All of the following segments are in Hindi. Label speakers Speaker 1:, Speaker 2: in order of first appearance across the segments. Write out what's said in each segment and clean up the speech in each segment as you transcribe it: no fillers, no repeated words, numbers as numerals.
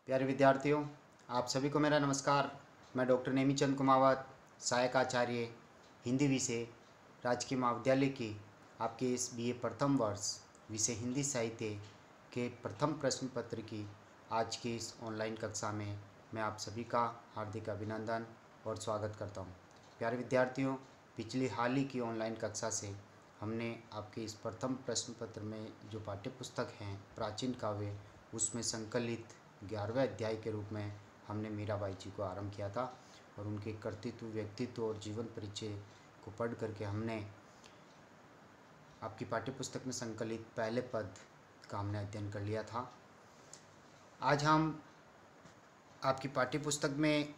Speaker 1: प्यारे विद्यार्थियों, आप सभी को मेरा नमस्कार। मैं डॉक्टर नेमीचंद कुमावत, सहायक आचार्य हिंदी विषय, राजकीय महाविद्यालय की आपके इस बीए प्रथम वर्ष विषय हिंदी साहित्य के प्रथम प्रश्न पत्र की आज की इस ऑनलाइन कक्षा में मैं आप सभी का हार्दिक अभिनंदन और स्वागत करता हूं। प्यारे विद्यार्थियों, पिछली हाल ही की ऑनलाइन कक्षा से हमने आपके इस प्रथम प्रश्न पत्र में जो पाठ्य पुस्तक हैं प्राचीन काव्य, उसमें संकलित 11वें अध्याय के रूप में हमने मीराबाई जी को आरंभ किया था और उनके कर्तृत्व, व्यक्तित्व और जीवन परिचय को पढ़ करके हमने आपकी पाठ्य पुस्तक में संकलित पहले पद का हमने अध्ययन कर लिया था। आज हम आपकी पाठ्य पुस्तक में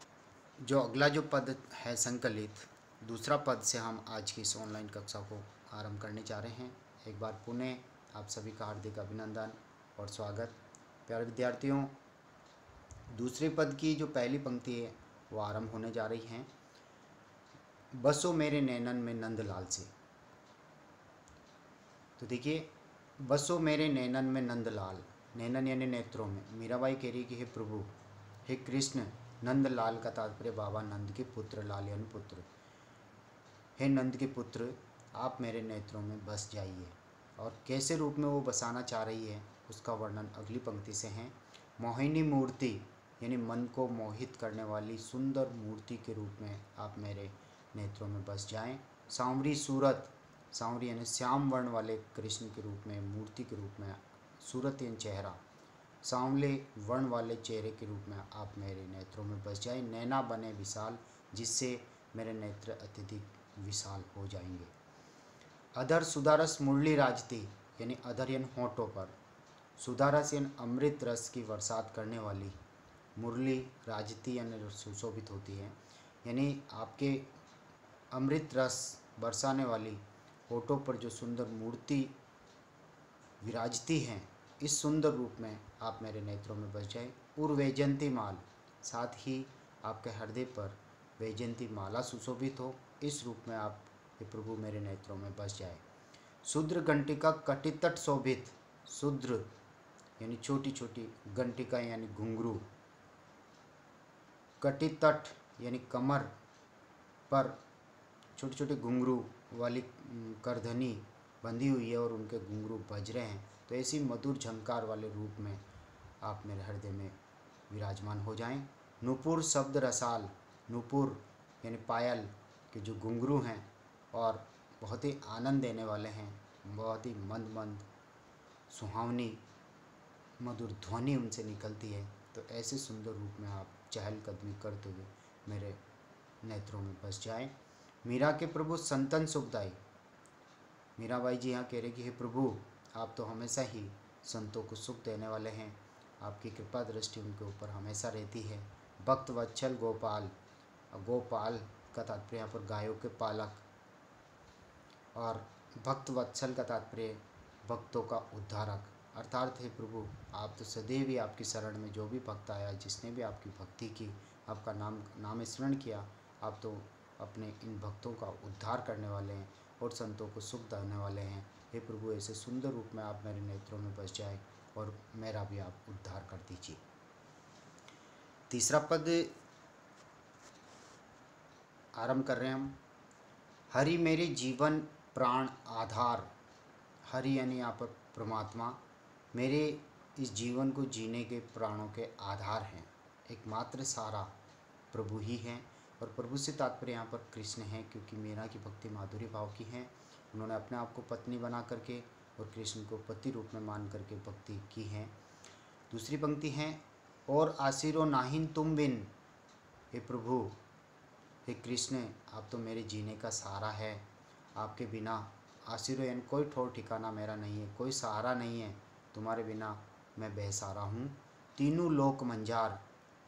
Speaker 1: जो अगला जो पद है संकलित, दूसरा पद से हम आज की इस ऑनलाइन कक्षा को आरंभ करने जा रहे हैं। एक बार पुनः आप सभी का हार्दिक अभिनंदन और स्वागत। प्यारे विद्यार्थियों, दूसरे पद की जो पहली पंक्ति है वो आरंभ होने जा रही हैं, बसो मेरे नैनन में नंदलाल से। तो देखिए, बसो मेरे नैनन में नंदलाल, नैनन यानी नेत्रों में। मीराबाई कह रही कि हे प्रभु, हे कृष्ण, नंदलाल का तात्पर्य बाबा नंद के पुत्र, लाल यानी पुत्र। हे नंद के पुत्र, आप मेरे नेत्रों में बस जाइए। और कैसे रूप में वो बसाना चाह रही है उसका वर्णन अगली पंक्ति से है। मोहिनी मूर्ति यानी मन को मोहित करने वाली सुंदर मूर्ति के रूप में आप मेरे नेत्रों में बस जाएं। सांवरी सूरत, सांवरी यानी श्याम वर्ण वाले कृष्ण के रूप में, मूर्ति के रूप में, सूरत यानी चेहरा, सांवले वर्ण वाले चेहरे के रूप में आप मेरे नेत्रों में बस जाएं। नैना बने विशाल, जिससे मेरे नेत्र अत्यधिक विशाल हो जाएंगे। अधर सुधारस मुरली राजती यानी अधर यानी होंठों पर, सुधारस यानी अमृत रस की बरसात करने वाली, मुरली राजती यानी सुशोभित होती है, यानी आपके अमृत रस बरसाने वाली होठों पर जो सुंदर मूर्ति विराजती हैं, इस सुंदर रूप में आप मेरे नेत्रों में बस जाए। वैजयंती माल, साथ ही आपके हृदय पर वैजयंती माला सुशोभित हो, इस रूप में आप हे प्रभु मेरे नेत्रों में बस जाए। शूद्र घंटिका कटितट शोभित, शूद्र यानी छोटी छोटी, घंटिका यानी घुंघरू, कटितट यानी कमर पर छोटे छोटे घुंघरू वाली करधनी बंधी हुई है और उनके घुंघरू बज रहे हैं। तो ऐसी मधुर झंकार वाले रूप में आप मेरे हृदय में विराजमान हो जाएं। नूपुर शब्द रसाल, नूपुर यानी पायल के जो घुंघरू हैं और बहुत ही आनंद देने वाले हैं, बहुत ही मंद मंद सुहावनी मधुर ध्वनि उनसे निकलती है। तो ऐसे सुंदर रूप में आप चहलकदमी करते हुए मेरे नेत्रों में बस जाएं। मीरा के प्रभु संतन सुखदाई, मीराबाई जी यहाँ कह रहे कि हे प्रभु, आप तो हमेशा ही संतों को सुख देने वाले हैं, आपकी कृपा दृष्टि उनके ऊपर हमेशा रहती है। भक्त वत्सल गोपाल, गोपाल का तात्पर्य यहाँ पर गायों के पालक, और भक्त वत्सल का तात्पर्य भक्तों का उद्धारक, अर्थात हे प्रभु, आप तो सदैव ही आपकी शरण में जो भी भक्त आया, जिसने भी आपकी भक्ति की, आपका नाम स्मरण किया, आप तो अपने इन भक्तों का उद्धार करने वाले हैं और संतों को सुख देने वाले हैं। हे प्रभु, ऐसे सुंदर रूप में आप मेरे नेत्रों में बस जाए और मेरा भी आप उद्धार कर दीजिए। तीसरा पद आरंभ कर रहे हैं हम। हरि मेरे जीवन प्राण आधार, हरि यानी यहाँ पर परमात्मा मेरे इस जीवन को जीने के प्राणों के आधार हैं, एकमात्र सारा प्रभु ही हैं। और प्रभु से तात्पर्य यहाँ पर कृष्ण हैं, क्योंकि मीरा की भक्ति माधुर्य भाव की है। उन्होंने अपने आप को पत्नी बना करके और कृष्ण को पति रूप में मान करके भक्ति की है। दूसरी पंक्ति है, और आशीरो नाहिन तुम बिन, हे प्रभु, हे कृष्ण, आप तो मेरे जीने का सहारा है, आपके बिना आशीरो यानी कोई ठौर ठिकाना मेरा नहीं है, कोई सहारा नहीं है, तुम्हारे बिना मैं बेसहारा हूँ। तीनों लोक मंजार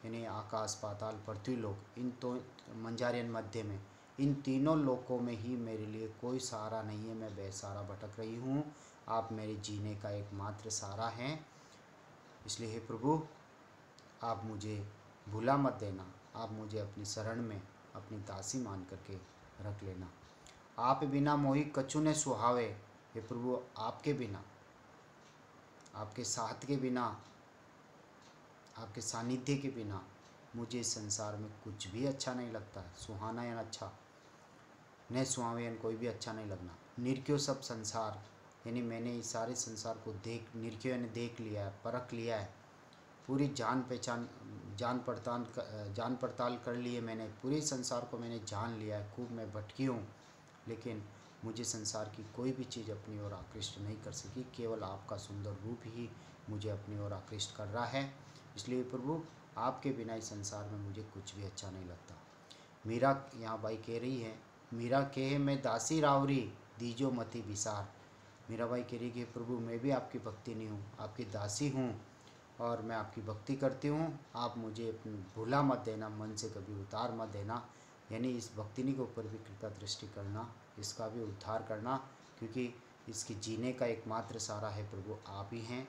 Speaker 1: यानी आकाश पाताल पृथ्वी लोक, इन तो मंजार यानी मध्य में, इन तीनों लोकों में ही मेरे लिए कोई सहारा नहीं है, मैं बेसहारा भटक रही हूँ, आप मेरे जीने का एकमात्र सहारा हैं। इसलिए हे प्रभु, आप मुझे भूला मत देना, आप मुझे अपनी शरण में अपनी दासी मान करके रख लेना। आप बिना मोहि कछु ने सुहावे, हे प्रभु, आपके बिना, आपके साथ के बिना, आपके सानिध्य के बिना मुझे इस संसार में कुछ भी अच्छा नहीं लगता है। सुहाना या अच्छा न सुहावेन कोई भी अच्छा नहीं लगना। निरख्यो सब संसार, यानी मैंने इस सारे संसार को निरख्यो यानी देख लिया है, परख लिया है, पूरी जान पड़ताल कर ली है मैंने। पूरे संसार को मैंने जान लिया है, खूब मैं भटकी हूँ, लेकिन मुझे संसार की कोई भी चीज़ अपनी ओर आकृष्ट नहीं कर सकी। केवल आपका सुंदर रूप ही मुझे अपनी ओर आकृष्ट कर रहा है। इसलिए प्रभु, आपके बिना इस संसार में मुझे कुछ भी अच्छा नहीं लगता। मीरा यहाँ बाई कह रही है, मीरा कहे मैं दासी रावरी दीजो मति विसार। मीरा बाई कह रही कि प्रभु, मैं भी आपकी भक्ति नहीं हूँ, आपकी दासी हूँ और मैं आपकी भक्ति करती हूँ। आप मुझे भूला मत देना, मन से कभी उतार मत देना। यानी इस भक्तिनी के ऊपर भी कृपा दृष्टि करना, इसका भी उद्धार करना, क्योंकि इसके जीने का एकमात्र सहारा है प्रभु आप ही हैं।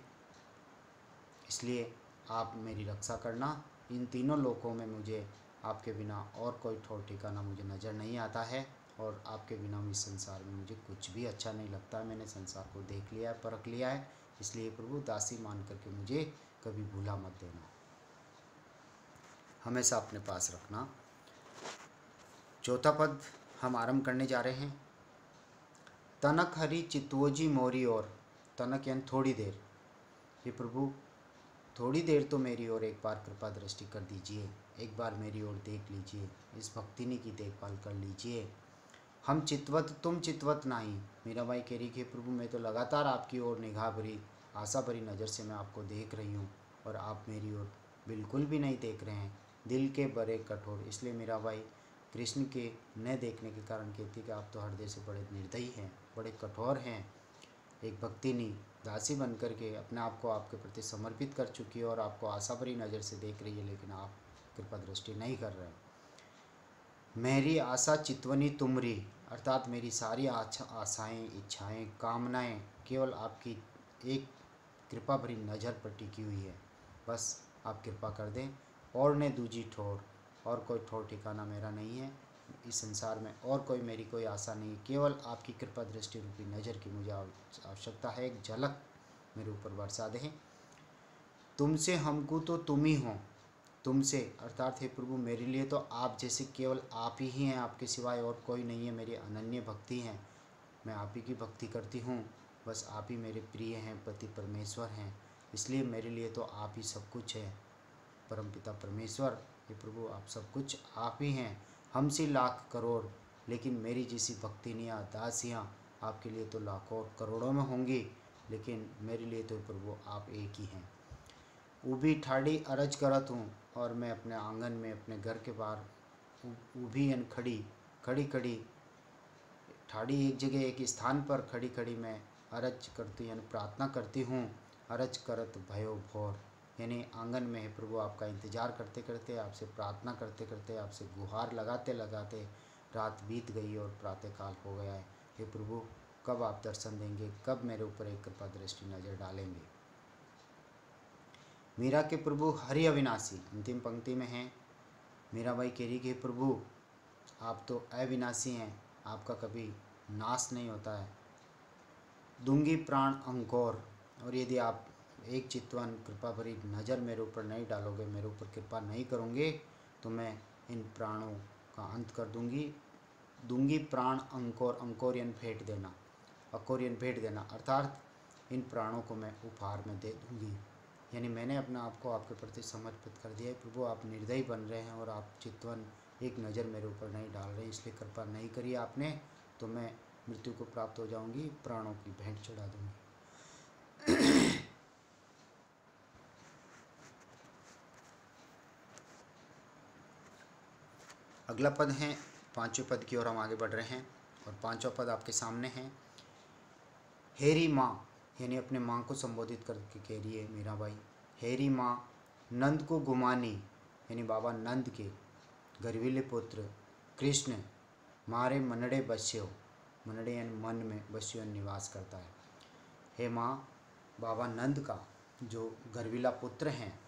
Speaker 1: इसलिए आप मेरी रक्षा करना। इन तीनों लोकों में मुझे आपके बिना और कोई ठौर ठिकाना मुझे नज़र नहीं आता है, और आपके बिना इस संसार में मुझे कुछ भी अच्छा नहीं लगता। मैंने संसार को देख लिया है, परख लिया है। इसलिए प्रभु, दासी मान करके मुझे कभी भूला मत देना, हमेशा अपने पास रखना। चौथा पद हम आरंभ करने जा रहे हैं। तनक हरि चित्तोजी मोरी ओर। तनक यानी थोड़ी देर। ये प्रभु, थोड़ी देर तो मेरी ओर एक बार कृपा दृष्टि कर दीजिए, एक बार मेरी ओर देख लीजिए, इस भक्तिनी की देखभाल कर लीजिए। हम चितवत तुम चितवत नहीं। मीराबाई कह रही कि प्रभु, मैं तो लगातार आपकी ओर निगाह भरी, आशा भरी नज़र से मैं आपको देख रही हूँ, और आप मेरी ओर बिल्कुल भी नहीं देख रहे हैं। दिल के बड़े कठोर। इसलिए मीराबाई कृष्ण के न देखने के कारण कहती कि आप तो हृदय से बड़े निर्दयी हैं, बड़े कठोर हैं। एक भक्तिनी दासी बनकर के अपने आप को आपके प्रति समर्पित कर चुकी है और आपको आशा भरी नज़र से देख रही है, लेकिन आप कृपा दृष्टि नहीं कर रहे। मेरी आशा चितवनी तुमरी, अर्थात मेरी सारी आशाएं, इच्छाएं, कामनाएं केवल आपकी एक कृपा भरी नज़र पर टिकी हुई है। बस आप कृपा कर दें, और ने दूजी ठोर, और कोई ठोर ठिकाना मेरा नहीं है इस संसार में, और कोई मेरी कोई आशा नहीं। केवल आपकी कृपा दृष्टि रूपी नज़र की मुझे आवश्यकता है। एक झलक मेरे ऊपर बरसा दें। तुमसे हमको तो तुम ही हो। तुमसे अर्थात हे प्रभु, मेरे लिए तो आप जैसे केवल आप ही हैं, आपके सिवाय और कोई नहीं है। मेरी अनन्य भक्ति है, मैं आप ही की भक्ति करती हूँ। बस आप ही मेरे प्रिय हैं, पति परमेश्वर हैं। इसलिए मेरे लिए तो आप ही सब कुछ है। परमपिता परमेश्वर, हे प्रभु, आप सब कुछ आप ही हैं। हमसे लाख करोड़, लेकिन मेरी जैसी भक्तिनियाँ, दासियाँ आपके लिए तो लाखों और करोड़ों में होंगी, लेकिन मेरे लिए तो प्रभु आप एक ही हैं। ऊभी ठाड़ी अरज करत हूँ, और मैं अपने आंगन में, अपने घर के बाहर ऊभी यानी खड़ी खड़ी ठाड़ी एक जगह, एक स्थान पर खड़ी खड़ी मैं अरज करती यानी प्रार्थना करती हूँ। अरज करत भयो भोर, यानी आंगन में है प्रभु आपका इंतज़ार करते करते, आपसे प्रार्थना करते करते, आपसे गुहार लगाते लगाते रात बीत गई और प्रातःकाल हो गया है। हे प्रभु, कब आप दर्शन देंगे, कब मेरे ऊपर एक कृपा दृष्टि नज़र डालेंगे। मीरा के प्रभु हरि अविनाशी, अंतिम पंक्ति में है। मीराबाई कह रही कि प्रभु, आप तो अविनाशी हैं, आपका कभी नाश नहीं होता है। दूंगी प्राण अंकोर, और यदि आप एक चितवन कृपा भरी नज़र मेरे ऊपर नहीं डालोगे, मेरे ऊपर कृपा नहीं करोगे, तो मैं इन प्राणों का अंत कर दूंगी। दूंगी प्राण अंकोर, अंकोर यानी भेंट देना, अकोर यानी भेंट देना, अर्थात इन प्राणों को मैं उपहार में दे दूंगी। यानी मैंने अपने आप को आपके प्रति समर्पित कर दिया है। प्रभु, आप निर्दयी बन रहे हैं और आप चितवन एक नज़र मेरे ऊपर नहीं डाल रहे, इसलिए कृपा नहीं करी आपने, तो मैं मृत्यु को प्राप्त हो जाऊंगी, प्राणों की भेंट चढ़ा दूंगी। अगला पद है, पांचवें पद की ओर हम आगे बढ़ रहे हैं, और पांचवा पद आपके सामने है। हेरी माँ, यानी अपने माँ को संबोधित करके कह रही है मीराबाई, हेरी माँ नंद को गुमानी, यानी बाबा नंद के गर्वीले पुत्र कृष्ण मारे मनड़े बस्यो, मनड़े यानी मन में, बस्यो निवास करता है। हे माँ, बाबा नंद का जो गर्वीला पुत्र हैं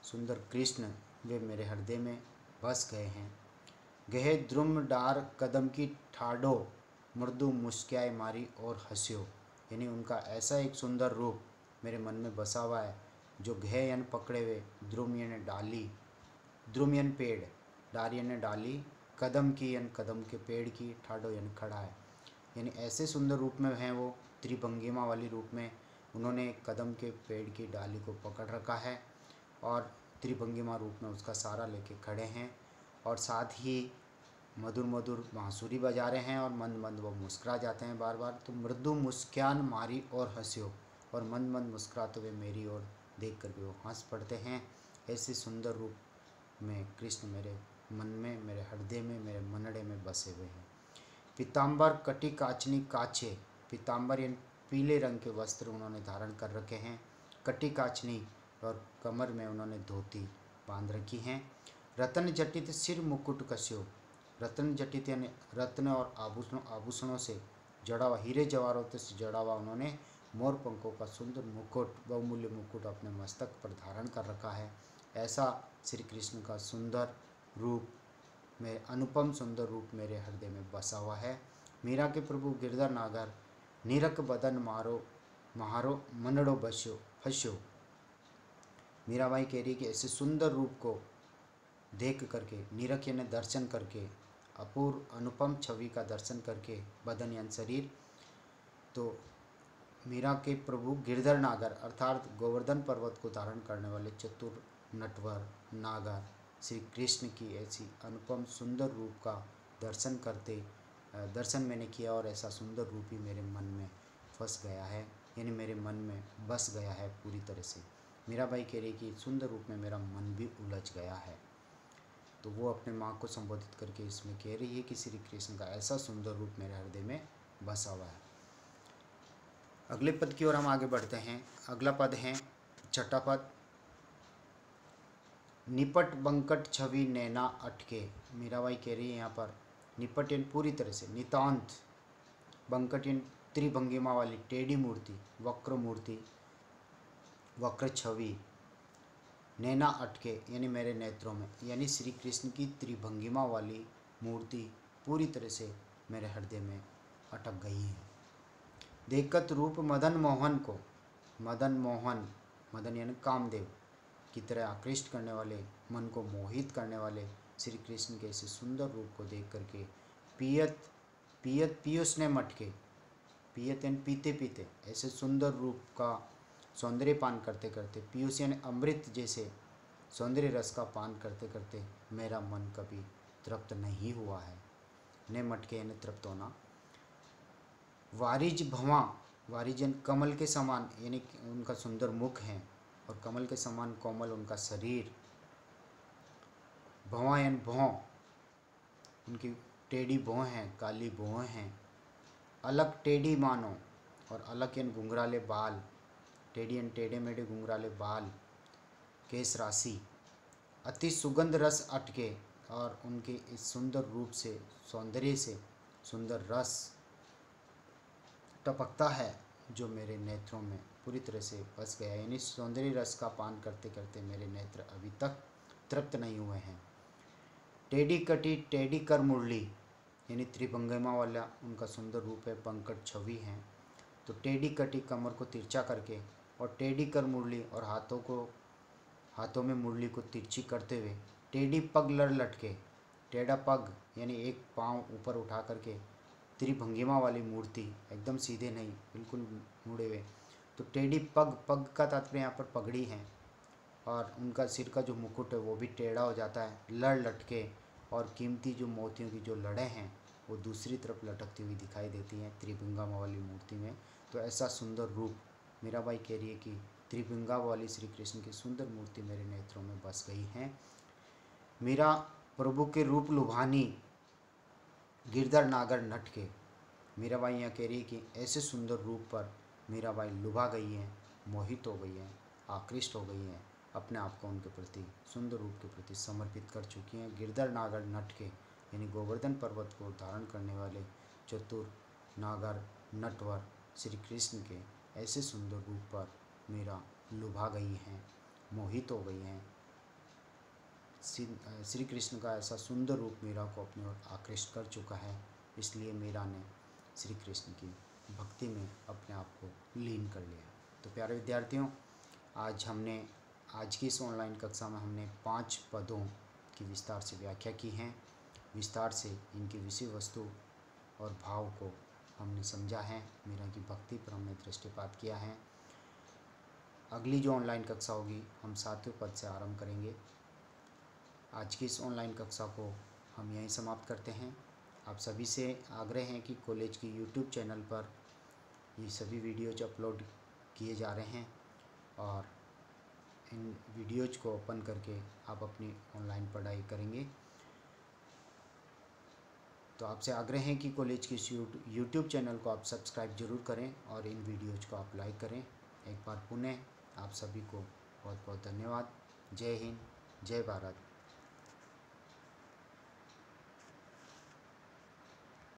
Speaker 1: सुंदर कृष्ण, वे मेरे हृदय में बस गए हैं। गहे द्रुम डार कदम की ठाडो, मृदु मुस्क्याए मारी और हंस्यो, यानी उनका ऐसा एक सुंदर रूप मेरे मन में बसा हुआ है। जो घे यानी पकड़े हुए, द्रुम यानी डाली, द्रुम यानी पेड़, डार यानी डाली, कदम की यानी कदम के पेड़ की, ठाडो यानी खड़ा है। यानी ऐसे सुंदर रूप में हैं वो, त्रिभंगिमा वाली रूप में उन्होंने कदम के पेड़ की डाली को पकड़ रखा है और त्रिभंगिमा रूप में उसका सहारा लेके खड़े हैं, और साथ ही मधुर मधुर बांसुरी बजा रहे हैं, और मंद मंद वो मुस्कुरा जाते हैं बार बार। तो मृदु मुस्कान मारी और हंस्यो, और मंद मंद मुस्कुराते हुए मेरी ओर देख कर भी वो हंस पड़ते हैं। ऐसे सुंदर रूप में कृष्ण मेरे मन में, मेरे हृदय में, मेरे मनड़े में बसे हुए हैं। पीताम्बर कटी काचनी काचे, पीताम्बर यानी पीले रंग के वस्त्र उन्होंने धारण कर रखे हैं, कटी काचनी और कमर में उन्होंने धोती बांध रखी हैं। रतन जटित सिर मुकुट कस्यो, रतन जटित यानी रत्न और आभूषणों से जड़ा हुआ, हीरे जवाहरातों से जड़ा हुआ उन्होंने मोर पंखों का सुंदर मुकुट, बहुमूल्य मुकुट अपने मस्तक पर धारण कर रखा है। ऐसा श्री कृष्ण का सुंदर रूप, मेरे अनुपम सुंदर रूप मेरे हृदय में बसा हुआ है। मीरा के प्रभु गिरधर नागर, नीरक बदन मारो महारो मनड़ो बस्यो फस्यो। मीराबाई कह रही कि ऐसे सुंदर रूप को देख करके, नीरक यानी दर्शन करके, अपूर्व अनुपम छवि का दर्शन करके, बदन यानी शरीर, तो मीरा के प्रभु गिरधर नागर अर्थात गोवर्धन पर्वत को धारण करने वाले चतुर नटवर नागर श्री कृष्ण की ऐसी अनुपम सुंदर रूप का दर्शन मैंने किया, और ऐसा सुंदर रूप ही मेरे मन में फंस गया है, यानी मेरे मन में बस गया है पूरी तरह से। मीराबाई कह रही कि सुंदर रूप में मेरा मन भी उलझ गया है। तो वो अपने माँ को संबोधित करके इसमें कह रही है कि श्री कृष्ण का ऐसा सुंदर रूप मेरे हृदय में बसा हुआ है। अगले पद की ओर हम आगे बढ़ते हैं। अगला पद है छठा पद, निपट बंकट छवि नैना अटके। मीराबाई कह रही है यहाँ पर निपट यानी पूरी तरह से, नितांत, बंकट यानी त्रिभंगिमा वाली टेढ़ी मूर्ति, वक्र मूर्ति, वक्र छवि, नैना अटके यानी मेरे नेत्रों में, यानी श्री कृष्ण की त्रिभंगिमा वाली मूर्ति पूरी तरह से मेरे हृदय में अटक गई है। देखत रूप मदन मोहन को, मदन मोहन, मदन यानी कामदेव की तरह आकृष्ट करने वाले, मन को मोहित करने वाले श्री कृष्ण के ऐसे सुंदर रूप को देख करके पियत पियत पीयूष ने मटके, पियत यानी पीते पीते, ऐसे सुंदर रूप का सौंदर्य पान करते करते, पीयूष यानी अमृत जैसे सौंदर्य रस का पान करते करते मेरा मन कभी तृप्त नहीं हुआ है। ने मटके यानी तृप्त होना। वारिज भवां, वारिज यानी कमल के समान, यानी उनका सुंदर मुख है, और कमल के समान कोमल उनका शरीर। भवां यानी भौं, उनकी टेढ़ी भौं हैं, काली भौं हैं। अलग टेढ़ी मानो, और अलग यानी घुंघराले बाल, टेढ़ी यानी टेढ़े मेढ़े घुंघराले बाल, केश राशि। अति सुगंध रस अटके, और उनके इस सुंदर रूप से, सौंदर्य से सुंदर रस टपकता है जो मेरे नेत्रों में पूरी तरह से बस गया, यानी सौंदर्य रस का पान करते करते मेरे नेत्र अभी तक तृप्त नहीं हुए हैं। टेढ़ी कटी टेढ़ी कर मुरली, यानी त्रिभंगिमा वाला उनका सुंदर रूप है, पंकज छवि हैं। तो टेढ़ी कटी कमर को तिरछा करके, और टेढ़ी कर मुरली, और हाथों में मुरली को तिरछी करते हुए, टेढ़ी पग लड़ लटके, टेढ़ा पग यानी एक पाँव ऊपर उठा करके, त्रिभंगिमा वाली मूर्ति, एकदम सीधे नहीं, बिल्कुल मुड़े हुए। तो टेढ़ी पग, पग का तात्पर्य यहाँ पर पगड़ी है, और उनका सिर का जो मुकुट है वो भी टेढ़ा हो जाता है। लड़ लटके, और कीमती जो मोतियों की जो लड़ें हैं वो दूसरी तरफ लटकती हुई दिखाई देती हैं त्रिभंगिमा वाली मूर्ति में। तो ऐसा सुंदर रूप, मीराबाई कह रही है कि त्रिभंगिमा वाली श्री कृष्ण की सुंदर मूर्ति मेरे नेत्रों में बस गई है। मीरा प्रभु के रूप लुभानी, गिरधर नागर नट के। मीराबाई यहाँ कह रही है कि ऐसे सुंदर रूप पर मीराबाई लुभा गई हैं, मोहित हो गई हैं, आकृष्ट हो गई हैं, अपने आप को उनके प्रति, सुंदर रूप के प्रति समर्पित कर चुकी हैं। गिरधर नागर नट के यानी गोवर्धन पर्वत को धारण करने वाले चतुर नागर नटवर श्री कृष्ण के ऐसे सुंदर रूप पर मीरा लुभा गई हैं, मोहित हो गई हैं। श्री कृष्ण का ऐसा सुंदर रूप मीरा को अपनी ओर आकृष्ट कर चुका है, इसलिए मीरा ने श्री कृष्ण की भक्ति में अपने आप को लीन कर लिया। तो प्यारे विद्यार्थियों, आज की इस ऑनलाइन कक्षा में हमने 5 पदों की विस्तार से व्याख्या की है। विस्तार से इनकी विषय वस्तु और भाव को हमने समझा है। मीरा की भक्ति पर हमने दृष्टिपात किया है। अगली जो ऑनलाइन कक्षा होगी हम 7वें पद से आरंभ करेंगे। आज की इस ऑनलाइन कक्षा को हम यहीं समाप्त करते हैं। आप सभी से आग्रह है कि कॉलेज की यूट्यूब चैनल पर ये सभी वीडियोज अपलोड किए जा रहे हैं और इन वीडियोज को ओपन करके आप अपनी ऑनलाइन पढ़ाई करेंगे। तो आपसे आग्रह है कि कॉलेज की इस यूट्यूब चैनल को आप सब्सक्राइब जरूर करें और इन वीडियोज को आप लाइक करें। एक बार पुनः आप सभी को बहुत बहुत धन्यवाद। जय हिंद, जय भारत।